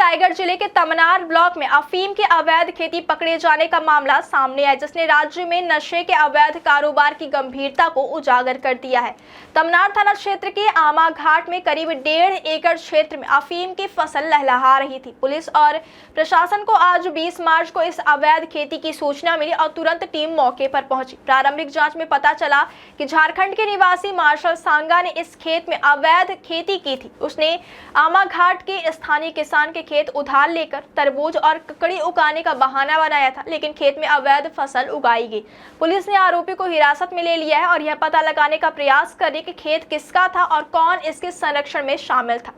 रायगढ़ जिले के तमनार ब्लॉक में अफीम की अवैध खेती पकड़े जाने का मामला सामने आया, जिसने राज्य में नशे के अवैध कारोबार की गंभीरता को उजागर कर दिया है। तमनार थाना क्षेत्र के आमा घाट में करीब 1.5 एकड़ क्षेत्र में अफीम की फसल लहलहा रही थी। पुलिस और प्रशासन को आज 20 मार्च को इस अवैध खेती की सूचना मिली और तुरंत टीम मौके पर पहुंची। प्रारंभिक जांच में पता चला कि झारखंड के निवासी मार्शल सांगा ने इस खेत में अवैध खेती की थी। उसने आमा घाट के स्थानीय किसान के खेत उधार लेकर तरबूज और ककड़ी उगाने का बहाना बनाया था, लेकिन खेत में अवैध फसल उगाई गई। पुलिस ने आरोपी को हिरासत में ले लिया है और यह पता लगाने का प्रयास कर रही कि खेत किसका था और कौन इसके संरक्षण में शामिल था।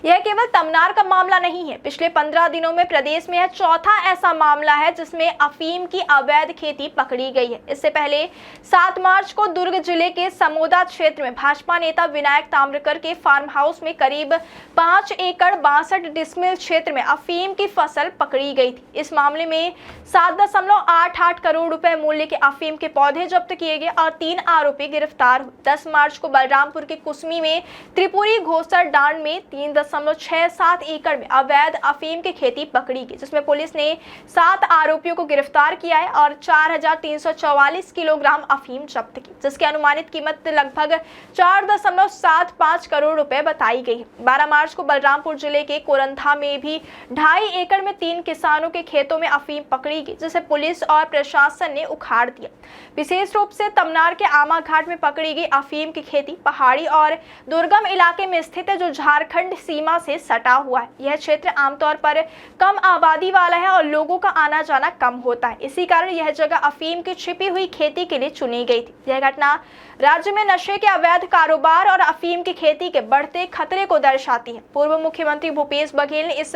यह केवल तमनार का मामला नहीं है। पिछले 15 दिनों में प्रदेश में यह चौथा ऐसा मामला है जिसमें अफीम की अवैध खेती पकड़ी गई है। इससे पहले 7 मार्च को दुर्ग जिले के समोदा क्षेत्र में भाजपा नेता विनायक ताम्रकर के फार्म हाउस में करीब 5 एकड़ 62 डिसमिल क्षेत्र में अफीम की फसल पकड़ी गई थी। इस मामले में 7.88 करोड़ रुपए मूल्य के अफीम के पौधे जब्त किए गए और 3 आरोपी गिरफ्तार हुए। 10 मार्च को बलरामपुर के कुसमी में त्रिपुरी घोसर डांड में 3.67 एकड़ में अवैध अफीम की खेती पकड़ी गई, जिसमें पुलिस ने 7 आरोपियों को गिरफ्तार किया है और 4,344 किलोग्राम अफीम जब्त की, जिसकी अनुमानित कीमत लगभग 4.75 करोड़ रुपए बताई गई है। 12 मार्च को बलरामपुर जिले के कोरंथा में भी 2.5 एकड़ में 3 किसानों के खेतों में अफीम पकड़ी गई, जिसे पुलिस और प्रशासन ने उखाड़ दिया। विशेष रूप से तमनार के आमा घाट में पकड़ी गई अफीम की खेती पहाड़ी और दुर्गम इलाके में स्थित है, जो झारखंड सीमा से सटा हुआ है। यह क्षेत्र आमतौर पर कम आबादी वाला है और लोगों का आना जाना कम होता है। इसी कारण यह जगह अफीम की छिपी हुई खेती के लिए चुनी गई थी। यह घटना राज्य में नशे के अवैध कारोबार और अफीम की खेती के बढ़ते खतरे को दर्शाती है। पूर्व मुख्यमंत्री भूपेश बघेल ने इस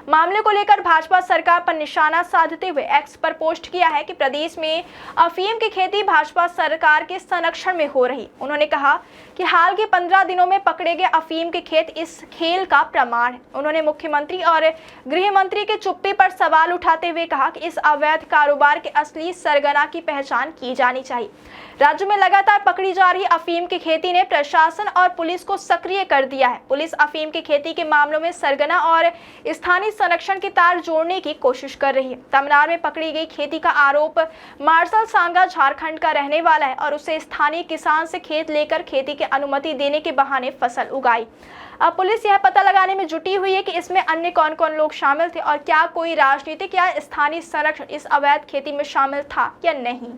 मामले को लेकर भाजपा सरकार पर निशाना साधते हुए एक्स पर पोस्ट किया है कि प्रदेश में अफीम की खेती भाजपा सरकार के संरक्षण में हो रही। उन्होंने कहा कि हाल के 15 दिनों में पकड़े गए अफीम के खेत इस खेल का प्रमाण है। उन्होंने मुख्यमंत्री और गृह मंत्री के चुप्पी पर सवाल उठाते हुए कहा कि इस अवैध कारोबार के असली सरगना की पहचान की जानी चाहिए। राज्य में लगातार पकड़ी जा रही अफीम की खेती ने प्रशासन और पुलिस को सक्रिय कर दिया है। पुलिस अफीम की खेती के मामलों में सरगना और स्थानीय संरक्षण की तार जोड़ने की कोशिश कर रही है। तमनार में पकड़ी गई खेती का आरोप मार्शल सांगा झारखंड का रहने वाला है और उसे स्थानीय किसान से खेत लेकर खेती की अनुमति देने के बहाने फसल उगाई। अब पुलिस यह पता लगाने में जुटी हुई है कि इसमें अन्य कौन कौन लोग शामिल थे और क्या कोई राजनीतिक या स्थानीय संरक्षण इस अवैध खेती में शामिल था या नहीं।